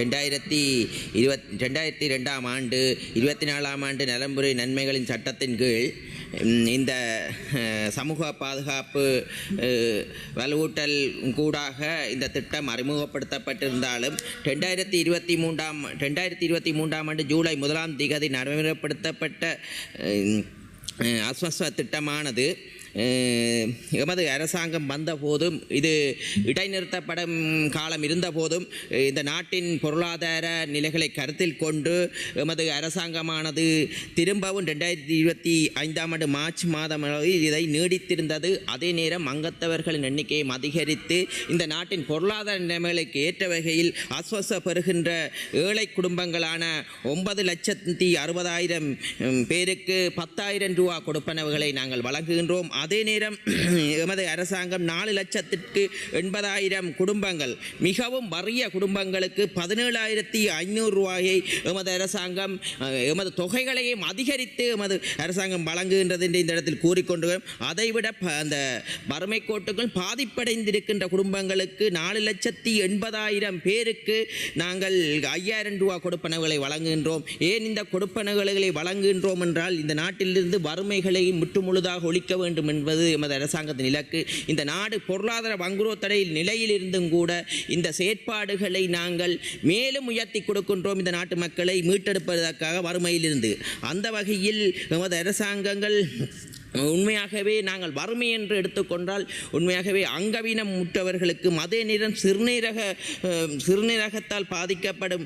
2002ஆம் ஆண்டு 24ஆம் ஆண்டு நலம்புரி நன்மைகளின் சட்டத்தின் கீழ் இந்த சமூக பாதுகாப்பு வலுவூட்டல் கூடாக இந்த திட்டம் அறிமுகப்படுத்தப்பட்டிருந்தாலும் 2023ஆம் ஆண்டு ஜூலை 1ஆம் தேதி நடைமுறைப்படுத்தப்பட்ட அஸ்வஸ்வ திட்டமானது எமது அரசாங்கம் வந்த போதும் இது இடைநிறுத்தப்படும் காலம் இருந்த போதும் இந்த நாட்டின் பொருளாதார நிலைகளை கருத்தில் கொண்டு எமது அரசாங்கமானது திரும்பவும் 2025ஆம் ஆண்டு மார்ச் மாதம் இதை நீடித்திருந்தது. அதே நேரம் அங்கத்தவர்களின் எண்ணிக்கையை அதிகரித்து இந்த நாட்டின் பொருளாதார நிலைமைகளுக்கு ஏற்ற வகையில் அஸ்வச பெறுகின்ற ஏழை குடும்பங்களான 9,60,000 பேருக்கு 10,000 ரூபா கொடுப்பனவுகளை நாங்கள் வழங்குகின்றோம். அதே நேரம் எமது அரசாங்கம் 4,80,000 குடும்பங்கள் மிகவும் வறிய குடும்பங்களுக்கு 17,500 ரூபாயை எமது அரசாங்கம் எமது தொகைகளையும் அதிகரித்து எமது அரசாங்கம் வழங்குகின்றது என்று இந்த இடத்தில் கூறிக்கொண்டு அதைவிட அந்த வறுமை கோட்டுகள் பாதிப்படைந்திருக்கின்ற குடும்பங்களுக்கு 4,80,000 பேருக்கு நாங்கள் 5,000 ரூபா கொடுப்பனவுகளை வழங்குகின்றோம். ஏன் இந்த கொடுப்பனவுகளை வழங்குகின்றோம் என்றால் இந்த நாட்டிலிருந்து வறுமைகளை முற்றுமுழுதாக ஒழிக்க வேண்டும் என்பது எமது அரசாங்கத்தின் இலக்கு. இந்த நாடு பொருளாதார வங்குரோத்தடை நிலையில் இருந்தும் கூட இந்த செயற்பாடுகளை நாங்கள் மேலும் உயர்த்தி கொடுக்கின்றோம் இந்த நாட்டு மக்களை மீட்டெடுப்பதற்காக வறுமையிலிருந்து. அந்த வகையில் எமது அரசாங்கங்கள் உண்மையாகவே நாங்கள் வறுமை என்று எடுத்துக்கொண்டால் உண்மையாகவே அங்கவீனம் முற்றவர்களுக்கு அதே நேரம் சிறுநீரகத்தால் பாதிக்கப்படும்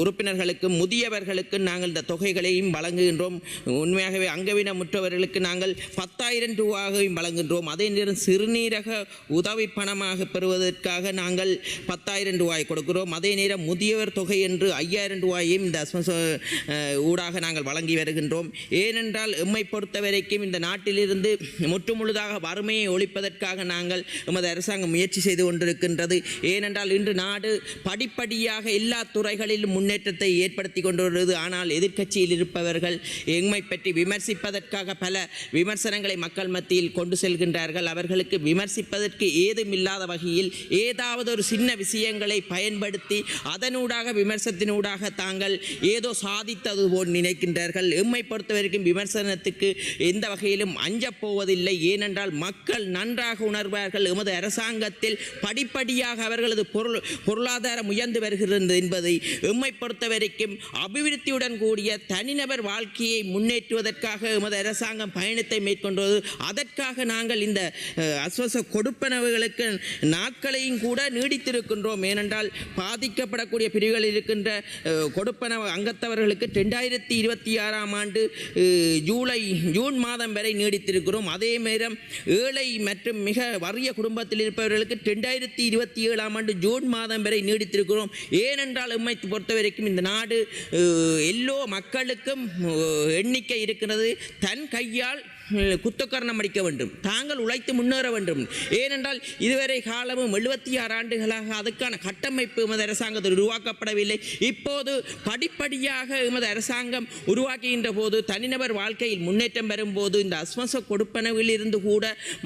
உறுப்பினர்களுக்கு முதியவர்களுக்கு நாங்கள் இந்த தொகைகளையும் வழங்குகின்றோம். உண்மையாகவே அங்கவீனம் முற்றவர்களுக்கு நாங்கள் 10,000 ரூபாயும் வழங்குகின்றோம். அதே நேரம் சிறுநீரக உதவி பணமாக பெறுவதற்காக நாங்கள் 10,000 ரூபாய் கொடுக்கிறோம். அதே நேரம் முதியவர் தொகை என்று 5,000 ரூபாயையும் இந்த ஊடாக நாங்கள் வழங்கி வருகின்றோம். ஏனென்றால் எம்மை பொறுத்தவரைக்கும் இந்த நாட்டிலிருந்து முற்றுமுழுதாக வறுமையை ஒழிப்பதற்காக நாங்கள் எமது அரசாங்கம் முயற்சி செய்து கொண்டிருக்கின்றது. ஏனென்றால் இன்று நாடு படிப்படியாக எல்லா துறைகளிலும் முன்னேற்றத்தை ஏற்படுத்தி கொண்டு வருகிறது. ஆனால் எதிர்க்கட்சியில் இருப்பவர்கள் எம்மை பற்றி விமர்சிப்பதற்காக பல விமர்சனங்களை மக்கள் மத்தியில் கொண்டு செல்கின்றார்கள். அவர்களுக்கு விமர்சிப்பதற்கு ஏதும் இல்லாத வகையில் ஏதாவது ஒரு சின்ன விஷயங்களை பயன்படுத்தி அதனூடாக விமர்சனத்தினூடாக தாங்கள் ஏதோ சாதித்தது போல் நினைக்கின்றார்கள். எம்மை பொறுத்தவரைக்கும் விமர்சனத்துக்கு எந்த வகையிலும் அஞ்சப் போவதில்லை. ஏனென்றால் மக்கள் நன்றாக உணர்வார்கள் எமது அரசாங்கத்தில் படிப்படியாக அவர்களது பொருளாதாரம் உயர்ந்து வருகிறது என்பதை. எம்மை பொறுத்தவரைக்கும் அபிவிருத்தியுடன் கூடிய தனிநபர் வாழ்க்கையை முன்னேற்றுவதற்காக எமது அரசாங்கம் பயணத்தை மேற்கொண்டது. அதற்காக நாங்கள் இந்த அஸ்வச கொடுப்பனவுகளுக்கு நாட்களையும் கூட நீடித்திருக்கின்றோம். ஏனென்றால் பாதிக்கப்படக்கூடிய பிரிவுகளில் இருக்கின்ற கொடுப்பனவு அங்கத்தவர்களுக்கு 2026ஆம் ஆண்டு ஜூன் மாதம் வரை நீடித்திருக்கிறோம். அதே நேரம் ஏழை மற்றும் மிக வறிய குடும்பத்தில் இருப்பவர்களுக்கு 2027ஆம் ஆண்டு ஜூன் மாதம் வரை நீடித்திருக்கிறோம். ஏனென்றால் எம்மை பொறுத்தவரைக்கும் இந்த நாடு எல்லோ மக்களுக்கும் எண்ணிக்கை இருக்கிறது. தன் கையால் குத்துக்கரணம் அடிக்க வேண்டும், தாங்கள் உழைத்து முன்னேற வேண்டும். ஏனென்றால் இதுவரை காலமும் 76 ஆண்டுகளாக அதுக்கான கட்டமைப்பு எமது அரசாங்கத்தில் உருவாக்கப்படவில்லை. இப்போது படிப்படியாக எமது அரசாங்கம் உருவாக்குகின்ற போது தனிநபர் வாழ்க்கையில் முன்னேற்றம் பெறும்போது இந்த அஸ்வச கொடுப்பனவில் இருந்து கூட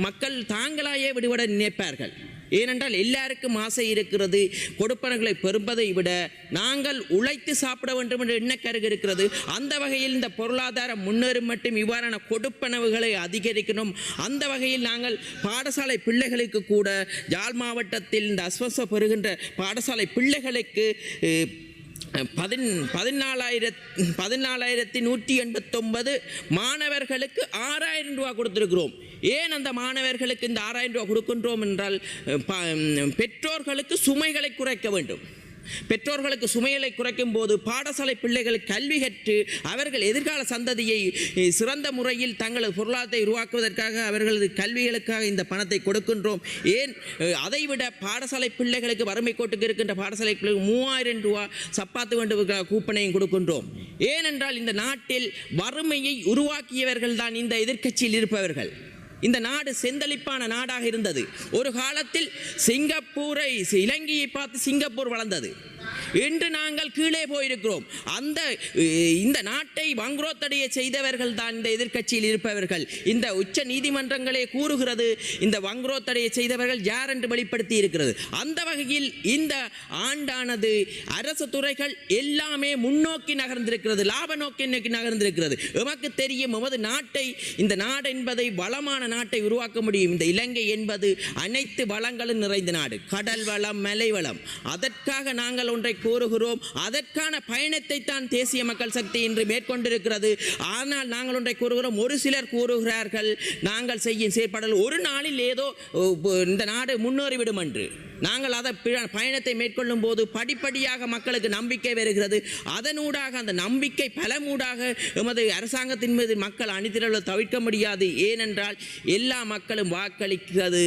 மக்கள் தாங்களாயே விடுபட நினைப்பார்கள். ஏனென்றால் எல்லாருக்கும் ஆசை இருக்கிறது. கொடுப்பனங்களை பெறுவதை விட நாங்கள் உழைத்து சாப்பிட வேண்டும் என்ற எண்ணக்கருகு இருக்கிறது. அந்த வகையில் இந்த பொருளாதார முன்னேறும் மட்டும் இவ்வாறான கொடுப்பனவுகளை அதிகரிக்கணும். அந்த வகையில் நாங்கள் பாடசாலை பிள்ளைகளுக்கு கூட யாழ் மாவட்டத்தில் இந்த அஸ்வச பெறுகின்ற பாடசாலை பிள்ளைகளுக்கு 14,189 மாணவர்களுக்கு 6,000 ரூபா கொடுத்திருக்கிறோம். ஏன் அந்த மாணவர்களுக்கு இந்த 6,000 ரூபா கொடுக்கின்றோம் என்றால் பெற்றோர்களுக்கு சுமைகளை குறைக்க வேண்டும். பெற்றோர்களுக்கு சுமைகளை குறைக்கும் போது பாடசாலை பிள்ளைகள் கல்வி கற்று அவர்கள் எதிர்கால சந்ததியை சிறந்த முறையில் தங்களது பொருளாதாரத்தை உருவாக்குவதற்காக அவர்களது கல்விகளுக்காக இந்த பணத்தை கொடுக்கின்றோம். ஏன் அதைவிட பாடசாலை பிள்ளைகளுக்கு வறுமை கோட்டுக்கு இருக்கின்ற பாடசாலை பிள்ளைகளுக்கு 3,000 ரூபா சப்பாத்து வேண்டுவதற்காக கூப்பனையும் கொடுக்கின்றோம். ஏனென்றால் இந்த நாட்டில் வறுமையை உருவாக்கியவர்கள் தான் இந்த எதிர்க்கட்சியில் இருப்பவர்கள். இந்த நாடு செந்தளிப்பான நாடாக இருந்தது. ஒரு காலத்தில் சிங்கப்பூரை, இலங்கையை பார்த்து சிங்கப்பூர் வளர்ந்தது. என்று நாங்கள் கீழே போயிருக்கிறோம். இந்த நாட்டை வங்குரோத்தடைய செய்தவர்கள் தான் இந்த எதிர்க்கட்சியில் இருப்பவர்கள். இந்த உச்ச நீதிமன்றங்களே கூறுகிறது இந்த வங்குரோத்தடைய செய்தவர்கள் யார் என்று வெளிப்படுத்தி இருக்கிறது. அந்த வகையில் இந்த ஆண்டானது அரசு துறைகள் எல்லாமே முன்னோக்கி நகர்ந்திருக்கிறது, லாப நோக்கி நகர்ந்திருக்கிறது. எமக்கு தெரியும் எமது நாட்டை, இந்த நாடு என்பதை வளமான நாட்டை உருவாக்க முடியும். இந்த இலங்கை என்பது அனைத்து வளங்களும் நிறைந்த நாடு, கடல் வளம், மலை வளம். அதற்காக நாங்கள் ஒன்றை கூறுகிறோம், அதற்கான பயணத்தை தான் தேசிய மக்கள் சக்தி இன்று மேற்கொண்டிருக்கிறது. ஆனால் நாங்கள் ஒன்றை கூறுகிறோம், ஒரு சிலர் கூறுகிறார்கள் நாங்கள் செய்யும் செயற்பாடுகள் ஒரு நாளில் ஏதோ இந்த நாடு முன்னேறிவிடும் என்று. நாங்கள் அதை பயணத்தை மேற்கொள்ளும் போது படிப்படியாக மக்களுக்கு நம்பிக்கை வருகிறது. அதனூடாக அந்த நம்பிக்கை பலமூடாக எமது அரசாங்கத்தின் மீது மக்கள் அணிதிரள தவிர்க்க முடியாது. ஏனென்றால் எல்லா மக்களும் வாக்களிக்கிறது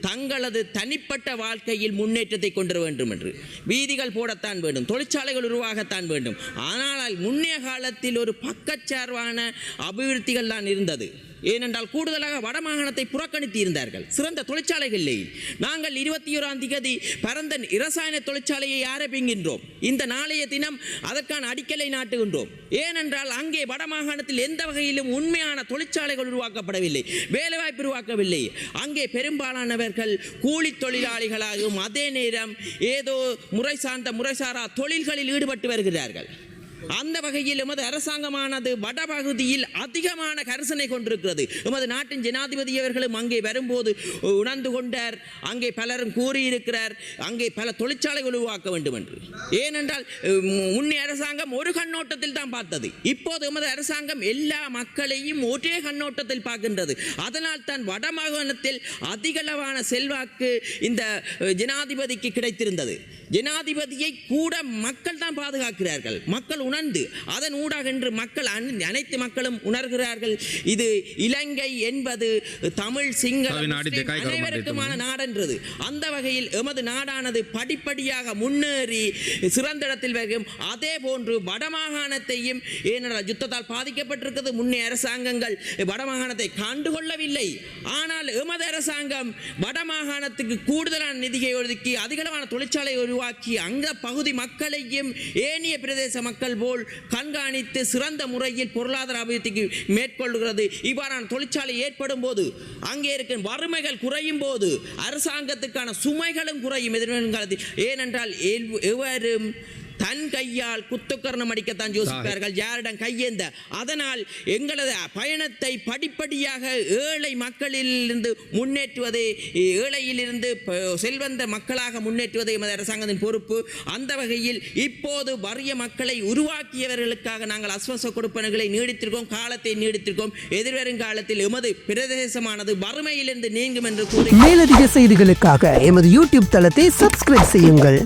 தங்களது தனிப்பட்ட வாழ்க்கையில் முன்னேற்றத்தை கொண்டு வர வேண்டும் என்று. வீதிகள் போடத்தான் வேண்டும், தொழிற்சாலைகள் உருவாகத்தான் வேண்டும். ஆனால் முன்னைய காலத்தில் ஒரு பக்கச்சார்பான அபிவிருத்திகள் தான் இருந்தது. ஏனென்றால் கூடுதலாக வடமாகாணத்தை புறக்கணித்து இருந்தார்கள். சிறந்த தொழிற்சாலைகளிலே நாங்கள் 21ஆம் தேதி பரந்தன் இரசாயன தொழிற்சாலையை ஆரம்பிக்கின்றோம். இந்த நாளைய தினம் அதற்கான அடிக்கலை நாட்டுகின்றோம். ஏனென்றால் அங்கே வடமாகாணத்தில் எந்த வகையிலும் உண்மையான தொழிற்சாலைகள் உருவாக்கப்படவில்லை, வேலைவாய்ப்பு உருவாக்கவில்லை. அங்கே பெரும்பாலானவர்கள் கூலி தொழிலாளிகளாகவும் அதே நேரம் ஏதோ முறை சார்ந்த முறைசாரா தொழில்களில் ஈடுபட்டு வருகிறார்கள். அந்த வகையில் எமது அரசாங்கமானது வடபகுதியில் அதிகமான கரிசனை கொண்டிருக்கிறது. எமது நாட்டின் ஜனாதிபதி அவர்களும் அங்கே வரும்போது உணர்ந்து கொண்டார். அங்கே பலரும் கூறியிருக்கிறார் அங்கே பல தொழிற்சாலைகள் உருவாக்க வேண்டும் என்று. ஏனென்றால் முன்னே அரசாங்கம் ஒரு கண்ணோட்டத்தில் தான் பார்த்தது. இப்போது எமது அரசாங்கம் எல்லா மக்களையும் ஒரே கண்ணோட்டத்தில் பார்க்கின்றது. அதனால் தான் வடமாகாணத்தில் அதிகளவான செல்வாக்கு இந்த ஜனாதிபதிக்கு கிடைத்திருந்தது. ஜனாதிபதியை கூட மக்கள் தான் பாதுகாக்கிறார்கள். மக்கள் உணர்ந்து அதன் ஊடாக என்று மக்கள் அனைத்து மக்களும் உணர்கிறார்கள். இது இலங்கை என்பது தமிழ், சிங்கள, அனைவருக்குமான நாடென்றது. அந்த வகையில் எமது நாடானது படிப்படியாக முன்னேறி சிறந்த இடத்தில் வரும். அதே போன்று வடமாகாணத்தையும், ஏனென்றால் யுத்தத்தால் பாதிக்கப்பட்டிருக்கிறது, முன்னே அரசாங்கங்கள் வடமாகாணத்தை கண்டுகொள்ளவில்லை. ஆனால் எமது அரசாங்கம் வடமாகாணத்துக்கு கூடுதலான நிதியை ஒதுக்கி அதிகளவான தொழிற்சாலை உருவாக்கி அந்த பகுதி மக்களையும் ஏனைய பிரதேச மக்கள் போல் கண்காணித்து சிறந்த முறையில் பொருளாதார அபிவிருத்திக்கு மேற்கொள்கிறது. இவ்வாறான தொழிற்சாலை ஏற்படும் போது அங்கே இருக்கும் வறுமைகள் குறையும் போது அரசாங்கத்துக்கான சுமைகளும் குறையும் எதிர்காலத்தில். ஏனென்றால் எவரும் தன் கையால் குத்துக்கரணம் அடிக்கத்தான் யோசிப்பார்கள், யாரிடம் கையேந்த. அதனால் எங்களது பயணத்தை படிப்படியாக ஏழை மக்களிலிருந்து முன்னேற்றுவதே, ஏழையிலிருந்து செல்வந்த மக்களாக முன்னேற்றுவதே எமது அரசாங்கத்தின் பொறுப்பு. அந்த வகையில் இப்போது வறிய மக்களை உருவாக்கியவர்களுக்காக நாங்கள் அஸ்வச கொடுப்பனர்களை நீடித்திருக்கோம், காலத்தை நீடித்திருக்கோம். எதிர்வரும் காலத்தில் எமது பிரதேசமானது வறுமையிலிருந்து நீங்கும் என்று கூறி மேலதிக செய்திகளுக்காக எமது யூடியூப் தளத்தை சப்ஸ்கிரைப் செய்யுங்கள்.